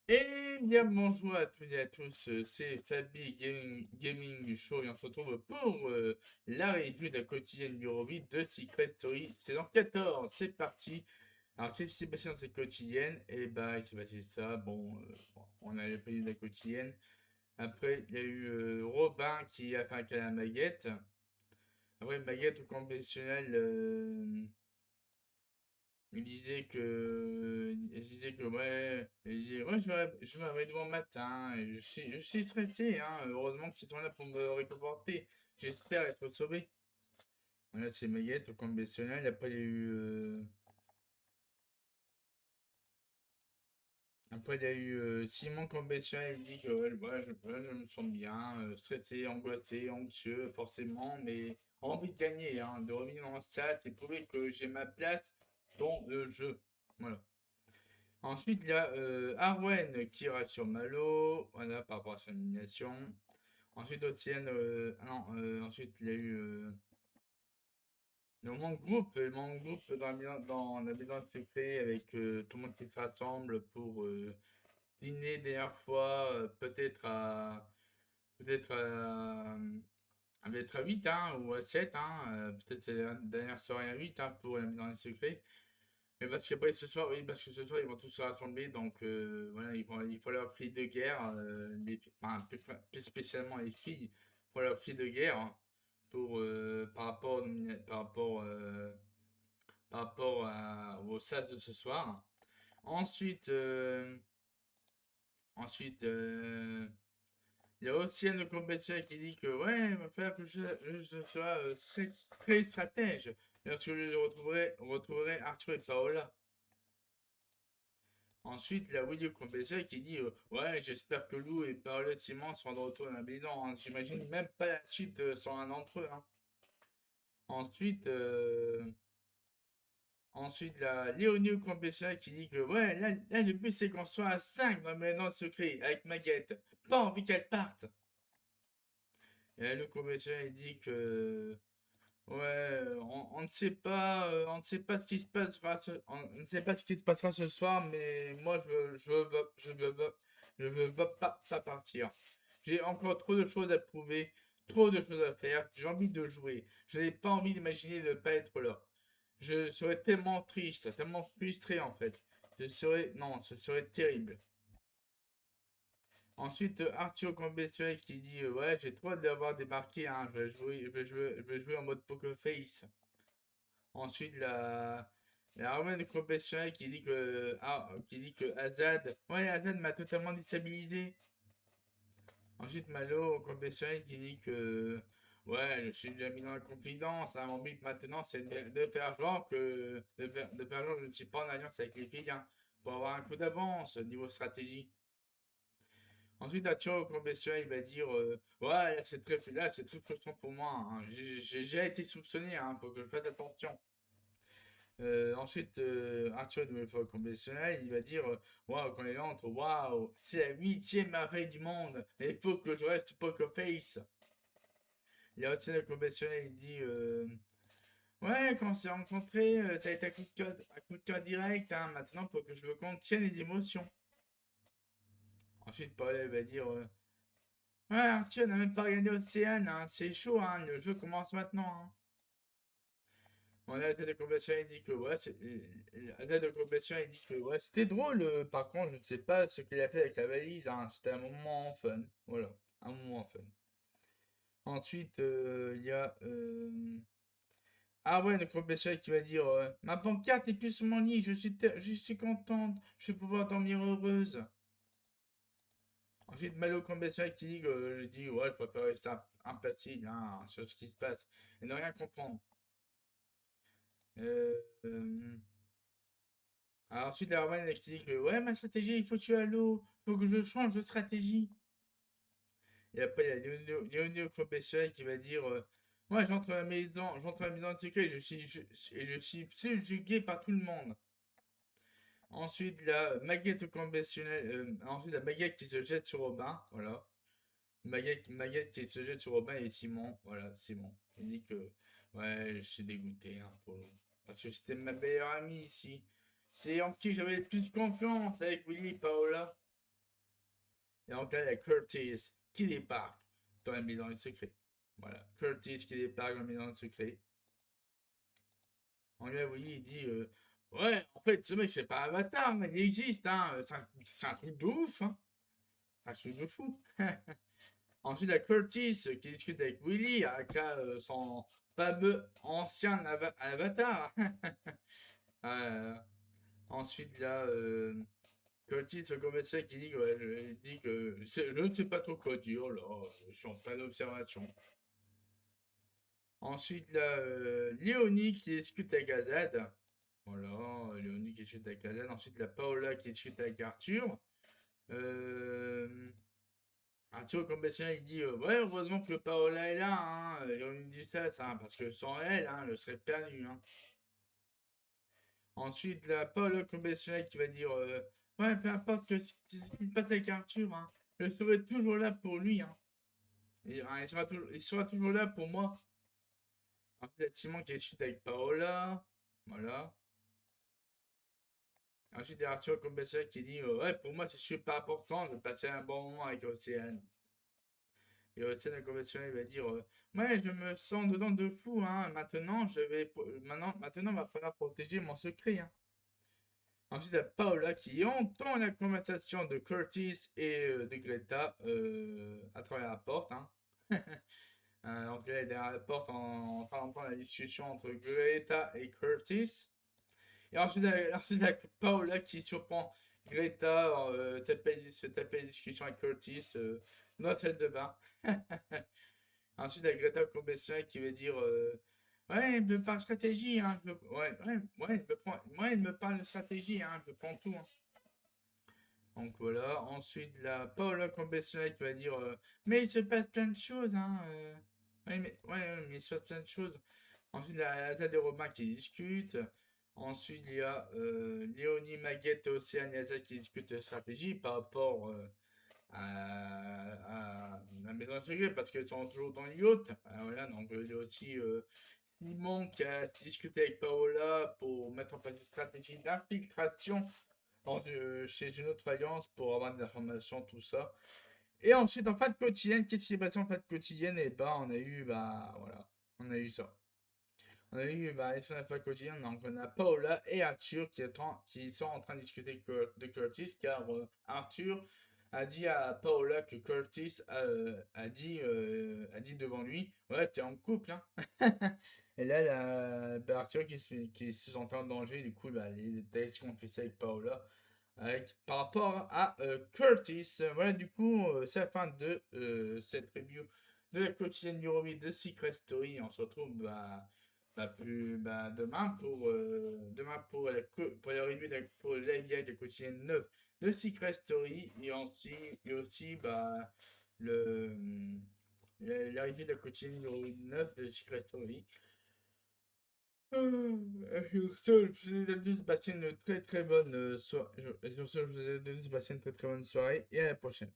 Et bien bonjour à toutes et à tous, c'est Fabi Gaming Show et on se retrouve pour la review de la quotidienne du Eurobeat de Secret Story saison 14. C'est parti. Alors qu'est-ce qui s'est passé dans cette quotidienne? Eh bah il s'est passé ça, bon, on avait pris de la quotidienne. Après il y a eu Robin qui a fait un câlin à Maguette. Après Maguette au conventionnel, il disait que ouais, je me réveille demain matin, et je suis stressé, hein, heureusement qu'ils sont là pour me réconforter, j'espère être sauvé. Voilà, c'est Meguette au conventionnel, après il y a eu Simon conventionnel, il dit que ouais, je me sens bien, stressé, angoissé, anxieux, forcément, mais envie de gagner, hein, de revenir dans le stade et prouver que j'ai ma place dans le jeu. Voilà. Ensuite, il y a Arwen qui reste sur Malo, voilà, par rapport à son élimination. Ensuite, Otienne, ensuite, il y a eu le moment de groupe dans la maison de secret avec tout le monde qui se rassemble pour dîner dernière fois, peut-être à 8 hein, ou à 7 hein, peut-être c'est la dernière soirée à 8 hein, pour la maison des secrets. Mais parce qu'après ce soir, oui, parce que ce soir ils vont tous se rassembler, donc voilà, il faut leur cri de guerre, enfin, plus spécialement les filles, il faut leur cri de guerre hein, pour au sas de ce soir. Ensuite, ensuite, il y a aussi un compétiteur qui dit que ouais, il va falloir que je sois très stratège lorsque je retrouverai Arthur et Paola. Ensuite, la Willy Compétiteur qui dit ouais, j'espère que Lou et Paola Simon seront de retour dans la maison, hein. J'imagine même pas la suite sans un d'entre eux, hein. Ensuite, ensuite, la Léonie Compétiteur qui dit que ouais, là, le but c'est qu'on soit à 5 dans la maison secret avec Maguette. Pas envie qu'elle parte. Et là, le Compétiteur il dit que ouais, on ne sait pas, on ne sait pas ce qui se passera on ne sait pas ce qui se passera ce soir, mais moi je veux pas partir. J'ai encore trop de choses à prouver, trop de choses à faire. J'ai envie de jouer. Je n'ai pas envie d'imaginer de ne pas être là. Je serais tellement triste, tellement frustré en fait. Non, ce serait terrible. Ensuite, Arthur Compestiel qui dit ouais, j'ai trop hâte d'avoir débarqué, hein. Je vais jouer en mode poker face. Ensuite, la Romaine professionnelle qui dit que Azad, ouais, Azad m'a totalement déstabilisé. Ensuite, Malo professionnel qui dit que, ouais, je suis déjà mis dans la confidence, hein, mon but maintenant c'est de faire genre que je ne suis pas en alliance avec les filles, hein, pour avoir un coup d'avance niveau stratégie. Ensuite, Arthur professionnel il va dire, ouais, là c'est très frustrant pour moi, hein. J'ai déjà été soupçonné, hein, faut que je fasse attention. Ensuite, Arthur, une nouvelle fois conventionnel, il va dire waouh, quand il entre, waouh, c'est la huitième merveille du monde, mais il faut que je reste poker face. Il y a aussi le conventionnel, il dit ouais, quand on s'est rencontrés, ça a été un coup de cœur direct, hein, maintenant faut que je me contienne les émotions. Ensuite, Paul va dire ouais, Arthur n'a même pas regardé Océane, hein, c'est chaud, hein, le jeu commence maintenant, hein. On a la tête de compétition, il dit que ouais, la tête de compétition, il dit que ouais, c'était drôle. Par contre, je ne sais pas ce qu'il a fait avec la valise, hein. C'était un moment fun. Voilà, un moment fun. Ensuite, il y a ah ouais, le compétition qui va dire ma pancarte est plus sur mon lit. Je suis contente. Je vais pouvoir dormir heureuse. Ensuite, Malo compétition qui dit que je dis ouais, je préfère rester impassible hein, sur ce qui se passe et ne rien comprendre. Euh, euh, Alors ensuite, la Roman elle dit que ouais, ma stratégie, il faut tuer à l'eau, faut que je change de stratégie. Et après, il y a Léonio Professionnel qui va dire moi, j'entre à la maison de secret et je suis subjugué par tout le monde. Ensuite, la Maguette conventionnelle, ensuite, la Maguette qui se jette sur Robin, voilà. Maguette qui se jette sur Robin et Simon, voilà, Simon. Il dit que ouais, je suis dégoûté hein, parce que c'était ma meilleure amie ici. C'est en qui j'avais le plus confiance avec Willy et Paola. Et donc là, il y a Curtis qui débarque dans la maison du secret. Voilà, Curtis qui débarque dans la maison du secret. En vrai, oui, il dit ouais, en fait, ce mec, c'est pas Avatar, mais il existe, hein. C'est un truc de ouf, hein. C'est un truc de fou. Ensuite, il y a Curtis qui discute avec Willy, aka son fameux ancien avatar. Euh, ensuite, il y a Curtis, le commissaire, qui dit que, ouais, je ne sais pas trop quoi dire, là, je suis en pleine observation. Ensuite, il y a Léonie qui discute avec Azad. Voilà, Léonie qui discute avec Azad. Ensuite, il y a Paola qui discute avec Arthur. Euh, Arthur, comme commissaire, il dit ouais, heureusement que Paola est là, hein. Et on lui dit ça, parce que sans elle, hein, elle serait perdue. Hein. Ensuite, la Paola commissaire qui va dire ouais, peu importe ce qui se passe avec Arthur, hein, je serai toujours là pour lui. Hein. Il sera toujours là pour moi. Ensuite, il y a Simon qui discute avec Paola. Voilà. Ensuite, il y a Arthur commissaire qui dit ouais, pour moi, c'est super important de passer un bon moment avec Océane. Et Océane, la conversation, il va dire ouais, je me sens dedans de fou, hein. Maintenant, il va falloir protéger mon secret. Hein. Ensuite, il y a Paola qui entend la conversation de Curtis et de Greta à travers la porte. Hein. Donc là, elle est derrière la porte en train d'entendre la discussion entre Greta et Curtis. Et ensuite, il y a Paola qui surprend Greta se taper la discussion avec Curtis dans la salle de bain. Ensuite, il y a Greta Combestion qui veut dire ouais, il me parle stratégie, hein. Ouais, il me parle de stratégie, hein. Je prends tout. Hein. Donc voilà. Ensuite, la Paola Combestion qui va dire mais il se passe plein de choses, hein. Mais il se passe plein de choses. Ensuite, il y a Asa et Romain qui discutent. Ensuite, il y a Léonie, Maguette, Océane et Asa qui discutent de stratégie par rapport à la maison de secret parce qu'ils sont toujours dans le yacht. Voilà, donc il y a aussi Simon qui a discuté avec Paola pour mettre en place une stratégie d'infiltration chez une autre alliance pour avoir des informations, tout ça. Et ensuite, en fin de quotidienne, qu'est-ce qui s'est passé en fin de quotidienne? Et bah, on a eu, bah, voilà, on a eu ça. On a eu bah, les scènes quotidiennes, donc on a Paola et Arthur qui sont en train de discuter de Curtis, car Arthur a dit à Paola que Curtis a dit devant lui ouais, t'es en couple, hein. Et là, bah, Arthur qui se sentait en danger, du coup, bah, les détails qu'on fait ça avec Paola. Par rapport à Curtis, voilà, du coup, c'est la fin de cette review de la quotidienne numéro 8 de Secret Story. On se retrouve demain pour la review pour la live de quotidienne 9 de Secret Story et aussi le, la review de la quotidienne numéro 9 de Secret Story. Sur ce, je vous ai de passer une très très bonne soirée. Sur ce, je vous ai de passer une très très bonne soirée et à la prochaine.